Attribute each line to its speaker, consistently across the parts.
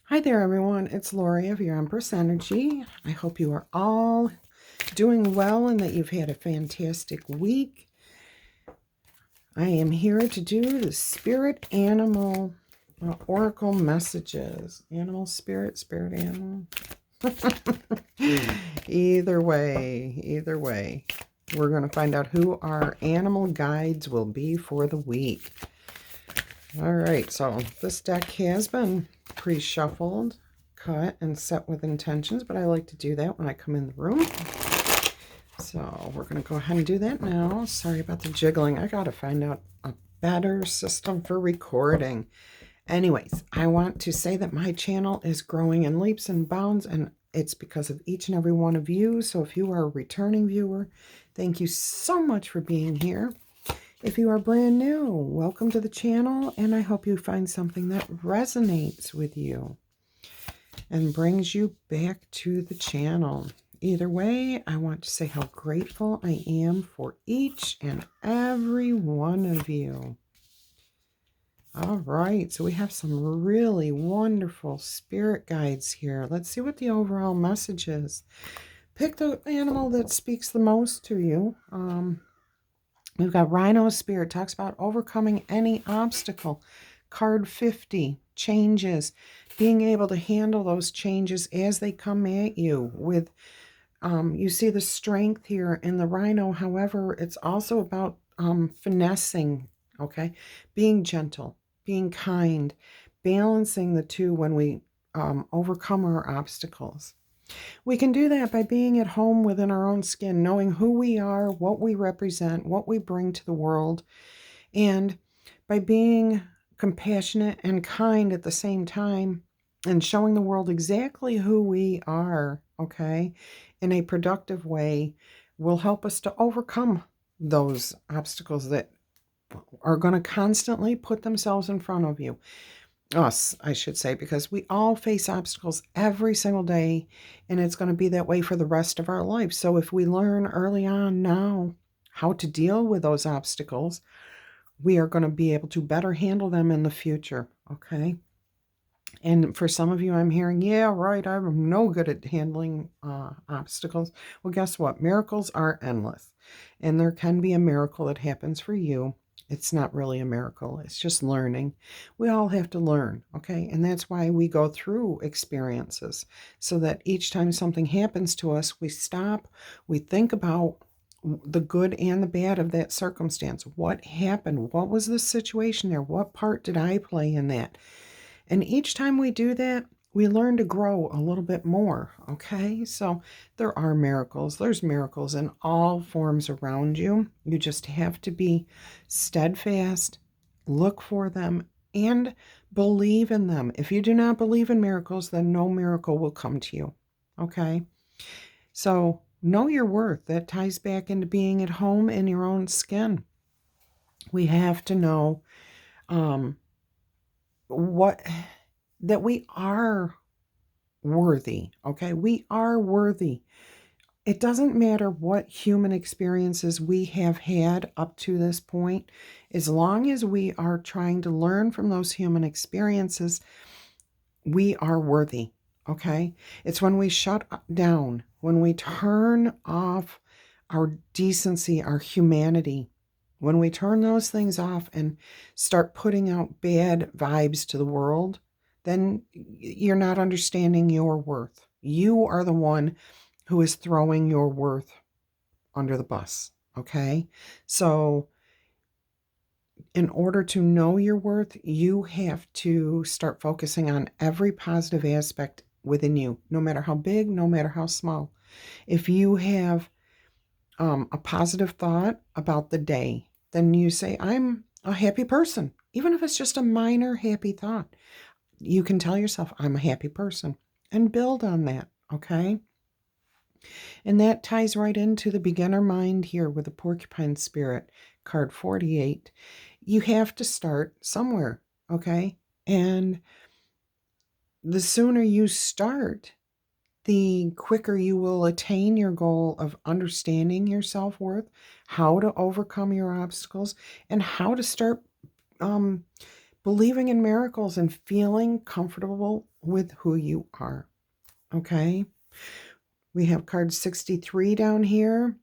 Speaker 1: Hi there, everyone. It's Laurie of Your Empress Energy. I hope you are all doing well and that you've had a fantastic week. I am here to do the Spirit Animal Oracle messages. Animal, spirit, spirit, animal. Either way. We're going to find out who our animal guides will be for the week. All right, so this deck has been pre-shuffled, cut, and set with intentions, but I like to do that when I come in the room. So we're going to go ahead and do that now. Sorry about the jiggling. I got to find out a better system for recording. Anyways, I want to say that my channel is growing in leaps and bounds, and it's because of each and every one of you. So if you are a returning viewer, thank you so much for being here. If you are brand new, welcome to the channel, and I hope you find something that resonates with you and brings you back to the channel. Either way, I want to say how grateful I am for each and every one of you. All right, so we have some really wonderful spirit guides here. Let's see what the overall message is. Pick the animal that speaks the most to you. We've got Rhino Spirit, talks about overcoming any obstacle. Card 50, changes, being able to handle those changes as they come at you. With you see the strength here in the Rhino. However, it's also about finessing, okay? Being gentle, being kind, balancing the two when we overcome our obstacles. We can do that by being at home within our own skin, knowing who we are, what we represent, what we bring to the world, and by being compassionate and kind at the same time and showing the world exactly who we are, okay, in a productive way will help us to overcome those obstacles that are going to constantly put themselves in front of you. Us, I should say, because we all face obstacles every single day, and it's going to be that way for the rest of our life. So if we learn early on now how to deal with those obstacles, we are going to be able to better handle them in the future, okay? And for some of you, I'm hearing, yeah, right, I'm no good at handling obstacles. Well, guess what? Miracles are endless, and there can be a miracle that happens for you. It's not really a miracle. It's just learning. We all have to learn, okay? And that's why we go through experiences, so that each time something happens to us, we stop, we think about the good and the bad of that circumstance. What happened? What was the situation there? What part did I play in that? And each time we do that, we learn to grow a little bit more, okay? So there are miracles. There's miracles in all forms around you. You just have to be steadfast, look for them, and believe in them. If you do not believe in miracles, then no miracle will come to you, okay? So know your worth. That ties back into being at home in your own skin. We have to know what that we are worthy, okay? We are worthy. It doesn't matter what human experiences we have had up to this point. As long as we are trying to learn from those human experiences, we are worthy, okay? It's when we shut down, when we turn off our decency, our humanity, when we turn those things off and start putting out bad vibes to the world, then you're not understanding your worth. You are the one who is throwing your worth under the bus, okay? So in order to know your worth, you have to start focusing on every positive aspect within you, no matter how big, no matter how small. If you have a positive thought about the day, then you say, I'm a happy person. Even if it's just a minor happy thought, you can tell yourself, I'm a happy person, and build on that, okay? And that ties right into the beginner mind here with the Porcupine Spirit, card 48. You have to start somewhere, okay? And the sooner you start, the quicker you will attain your goal of understanding your self-worth, how to overcome your obstacles, and how to start believing in miracles and feeling comfortable with who you are. Okay? We have card 63 down here,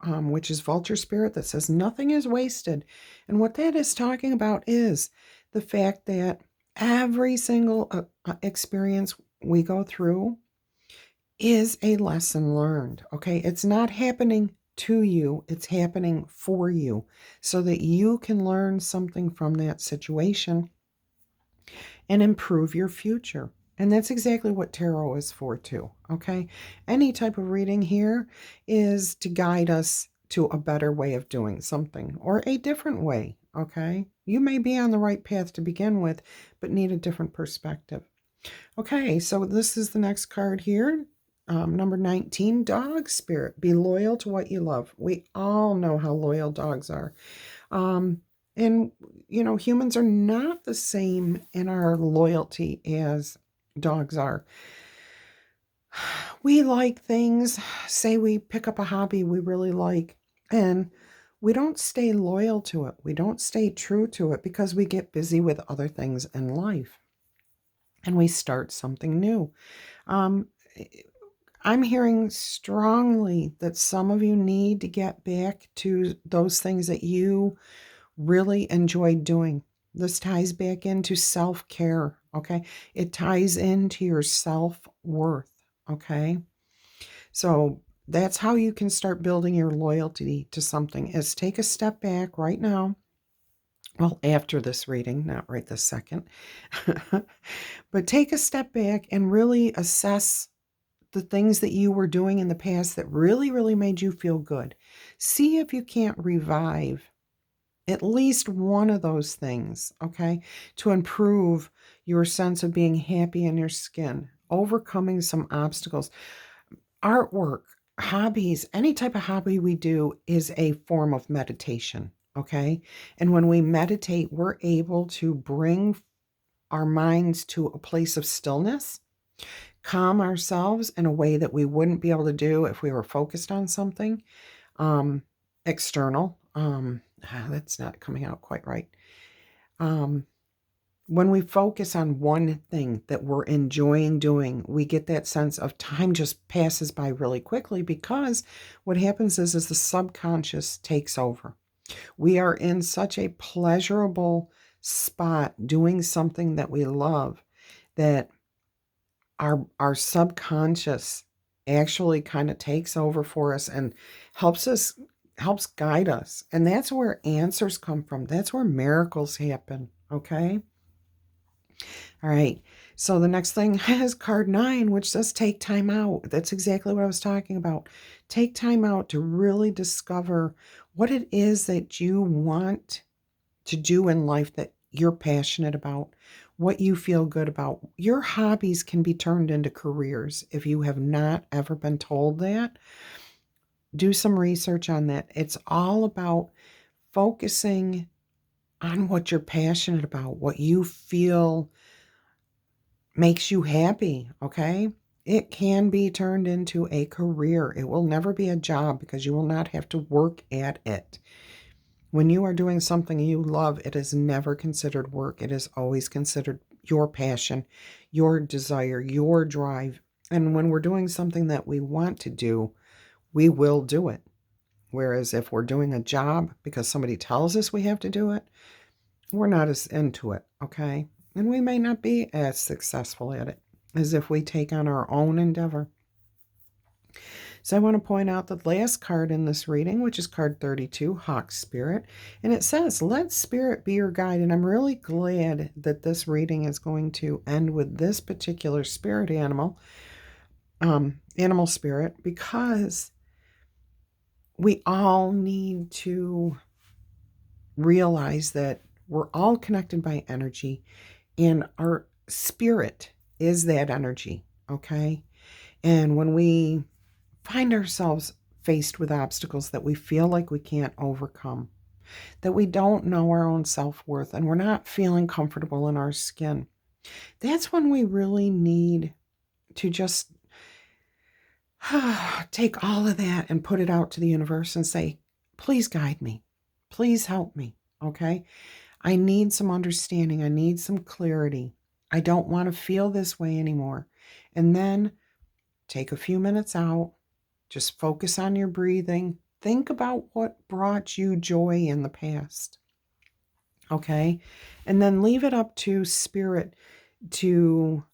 Speaker 1: which is Vulture Spirit, that says nothing is wasted. And what that is talking about is the fact that every single experience we go through is a lesson learned. Okay? It's not happening to you, it's happening for you so that you can learn something from that situation and improve your future. And that's exactly what tarot is for too, okay? Any type of reading here is to guide us to a better way of doing something or a different way, okay? You may be on the right path to begin with, but need a different perspective. Okay, so this is the next card here. Number 19, Dog Spirit. Be loyal to what you love. We all know how loyal dogs are. And, you know, humans are not the same in our loyalty as dogs are. We like things, say we pick up a hobby we really like, and we don't stay loyal to it. We don't stay true to it because we get busy with other things in life and we start something new. Um, I'm hearing strongly that some of you need to get back to those things that you really enjoyed doing. This ties back into self-care, okay? It ties into your self-worth, okay? So that's how you can start building your loyalty to something, is take a step back right now. Well, after this reading, not right this second. But take a step back and really assess the things that you were doing in the past that really, really made you feel good. See if you can't revive at least one of those things, okay, to improve your sense of being happy in your skin, overcoming some obstacles. Artwork, hobbies, any type of hobby we do is a form of meditation, okay? And when we meditate, we're able to bring our minds to a place of stillness, calm ourselves in a way that we wouldn't be able to do if we were focused on something external. That's not coming out quite right. When we focus on one thing that we're enjoying doing, we get that sense of time just passes by really quickly, because what happens is the subconscious takes over. We are in such a pleasurable spot doing something that we love that our subconscious actually kind of takes over for us and helps guide us. And that's where answers come from. That's where miracles happen, okay? All right. So the next thing is card 9, which says take time out. That's exactly what I was talking about. Take time out to really discover what it is that you want to do in life that you're passionate about, what you feel good about. Your hobbies can be turned into careers. If you have not ever been told that, do some research on that. It's all about focusing on what you're passionate about, what you feel makes you happy, okay? It can be turned into a career. It will never be a job because you will not have to work at it. When you are doing something you love, it is never considered work. It is always considered your passion, your desire, your drive. And when we're doing something that we want to do, we will do it. Whereas if we're doing a job because somebody tells us we have to do it, we're not as into it, okay? And we may not be as successful at it as if we take on our own endeavor. So I want to point out the last card in this reading, which is card 32, Hawk Spirit. And it says, let Spirit be your guide. And I'm really glad that this reading is going to end with this particular spirit animal, animal spirit, because we all need to realize that we're all connected by energy, and our spirit is that energy, okay? And when we find ourselves faced with obstacles that we feel like we can't overcome, that we don't know our own self-worth, and we're not feeling comfortable in our skin, that's when we really need to just take all of that and put it out to the universe and say, please guide me. Please help me, okay? I need some understanding. I need some clarity. I don't want to feel this way anymore. And then take a few minutes out. Just focus on your breathing. Think about what brought you joy in the past. Okay? And then leave it up to Spirit to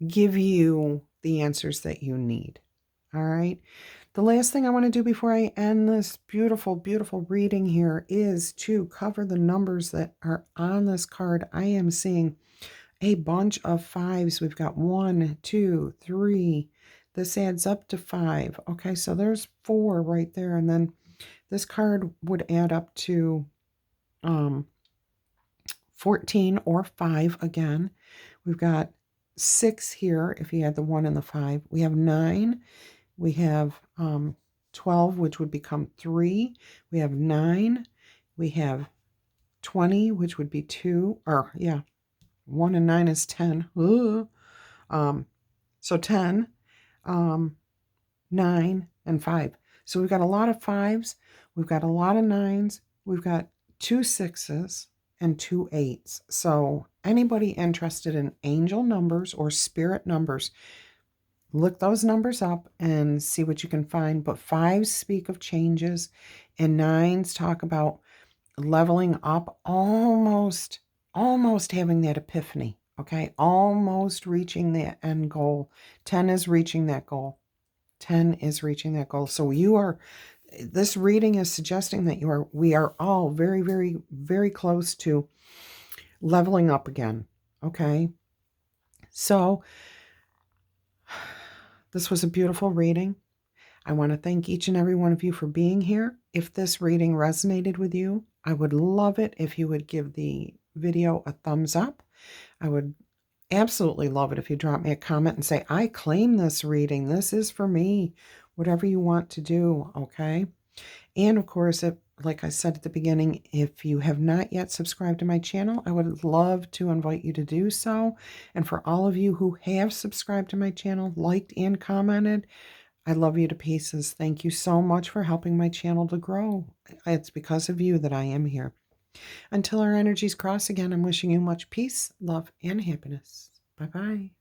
Speaker 1: give you the answers that you need. All right? The last thing I want to do before I end this beautiful, beautiful reading here is to cover the numbers that are on this card. I am seeing a bunch of fives. We've got 1, 2, 3. This adds up to 5. Okay, so there's 4 right there. And then this card would add up to 14 or 5 again. We've got 6 here if you add the 1 and the 5. We have 9. We have 12, which would become 3. We have 9. We have 20, which would be 2. Or, yeah, 1 and 9 is 10. So 10, 9, and 5. So we've got a lot of 5s. We've got a lot of 9s. We've got 2 6s and 2 8s. So anybody interested in angel numbers or spirit numbers, look those numbers up and see what you can find. But 5s speak of changes, and 9s talk about leveling up, almost having that epiphany. Okay, almost reaching that end goal. 10 is reaching that goal. 10 is reaching that goal. So this reading is suggesting that we are all very, very, very close to leveling up again. Okay, so this was a beautiful reading. I want to thank each and every one of you for being here. If this reading resonated with you, I would love it if you would give the video a thumbs up. I would absolutely love it if you drop me a comment and say, I claim this reading. This is for me. Whatever you want to do, okay? And of course, like I said at the beginning, if you have not yet subscribed to my channel, I would love to invite you to do so. And for all of you who have subscribed to my channel, liked and commented, I love you to pieces. Thank you so much for helping my channel to grow. It's because of you that I am here. Until our energies cross again, I'm wishing you much peace, love, and happiness. Bye-bye.